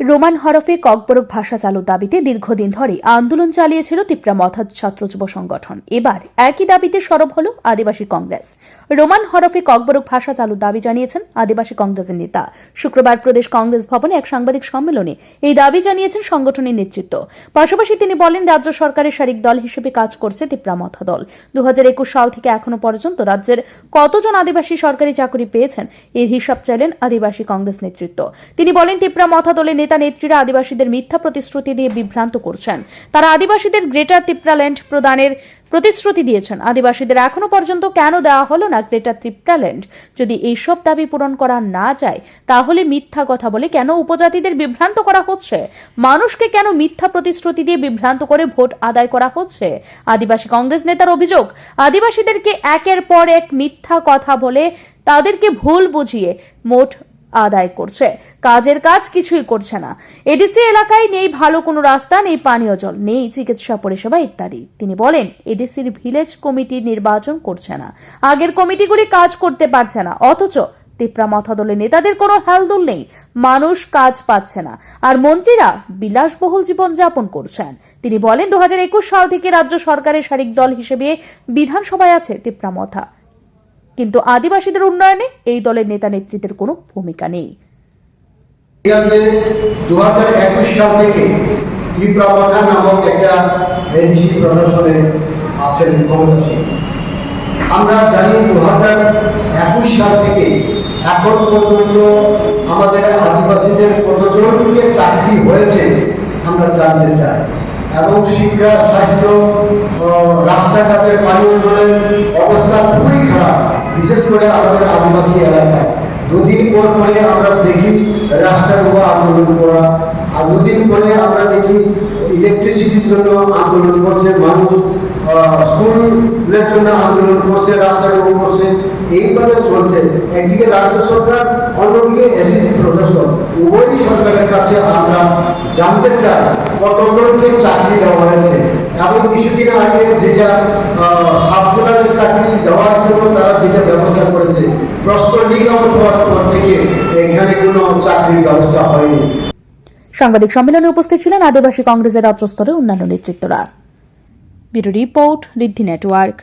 Roman হরফে ককবরক ভাষা চালুর দাবিতে দীর্ঘদিন ধরে আন্দোলন চালিয়েছিল তিপ্রা মথাদ ছাত্র যুব সংগঠন। এবার একই দাবিতে সরব হল আদিবাসী কংগ্রেস। রোমান হরফে ককবরক ভাষা চালুর দাবি জানিয়েছেন আদিবাসী কংগ্রেসের নেতা। শুক্রবার প্রদেশ কংগ্রেস ভবনে এক সাংবাদিক সম্মেলনে এই দাবি জানিয়েছেন সংগঠনের নেতৃত্ব। পাশাপাশি তিনি বলেন, রাজ্য সরকারের শারীরিক দল হিসেবে কাজ করছে তিপ্রা মথা দল। 2021 সাল থেকে এখনো পর্যন্ত রাজ্যের কতজন আদিবাসী সরকারি চাকরি পেয়েছেন এর হিসাব চাইলেন আদিবাসী কংগ্রেস নেতৃত্ব। তিনি বলেন, তিপ্রা মথা দলের নেতা নেত্রীরা আদিবাসীদের মিথ্যা প্রতিশ্রুতি দিয়ে বিভ্রান্ত করছেন। তারা আদিবাসীদের গ্রেটার তিপ্রাল্যান্ড প্রদানের প্রতিশ্রুতি দিয়েছেন। আদিবাসীদের এখনো পর্যন্ত কেন দেওয়া হলো না গ্রেটার তিপ্রাল্যান্ড? যদি এইসব দাবি পূরণ করা না যায় তাহলে মিথ্যা কথা বলে কেন উপজাতিদের বিভ্রান্ত করা হচ্ছে? মানুষকে কেন মিথ্যা প্রতিশ্রুতি দিয়ে বিভ্রান্ত করে ভোট আদায় করা হচ্ছে? আদিবাসী কংগ্রেস নেতার অভিযোগ, আদিবাসীদেরকে একের পর এক মিথ্যা কথা বলে তাদেরকে ভুল বুঝিয়ে ভোট আদায় করছে, কাজের কাজ কিছুই করছে না। এডিসি এলাকায় নেই ভালো কোনো রাস্তা, নেই পানীয় জল, নেই চিকিৎসা পরিষেবা ইত্যাদি। তিনি বলেন, এডিসির ভিলেজ কমিটি নির্বাচন করছে না, আগের কমিটিগুলি কাজ করতে পারছে না, অথচ তিপ্রা মথা দলের নেতাদের কোনো হেলদোল নেই, মানুষ কাজ পাচ্ছে না, আর মন্ত্রীরা বিলাসবহুল জীবন যাপন করছেন। তিনি বলেন, 2021 সাল থেকে রাজ্য সরকারের শারীরিক দল হিসেবে বিধানসভায় আছে তিপ্রা মথা, কিন্তু আদিবাসীদের উন্নয়নে এই দলের নেতা নেতৃত্বের কোনো ভূমিকা নেই। 2021 সাল থেকে ত্রিপুরা মথা নামক একটা এডিসি প্রশাসনে আছেন ক্ষমতাসীন। আমরা জানি 2021 সাল থেকে এখন পর্যন্ত আমাদের আদিবাসীদের কতজনকে চাকরি হয়েছে আমরা জানতে চাই, এবং শিক্ষা, স্বাস্থ্য, রাস্তাঘাটের পানীয় জলের অবস্থা খুবই খারাপ, বিশেষ করে আমাদের আদিবাসী এলাকায়। দুদিন পর পরে আমরা দেখি রাস্তাঘাট আন্দোলন করা, আর দুদিন পরে আমরা দেখি ইলেকট্রিসিটির জন্য আন্দোলন করছে মানুষ, স্কুলের জন্য আন্দোলন করছে, রাস্তাঘাট করছে, এইভাবে চলছে। একদিকে রাজ্য সরকার, অন্যদিকে এডিসি প্রশাসন, উভয় সরকারের কাছে আমরা জানতে চাই কতজনকে চাকরি দেওয়া হয়েছে। এবং কিছুদিন আগে যেটা সাবজেক্টের চাকরি দেওয়ার জন্য তারা যেটা ব্যবস্থা করেছে, প্রশ্ন লিগ আউট হওয়ার পর থেকে এখানে কোনো চাকরির ব্যবস্থা হয়নি। সাংবাদিক সম্মেলনে উপস্থিত ছিলেন আদিবাসী কংগ্রেসের রাজ্য স্তরের অন্যান্য নেতৃত্বরা। ব্যুরো রিপোর্ট, ঋদ্ধি নেটওয়ার্ক।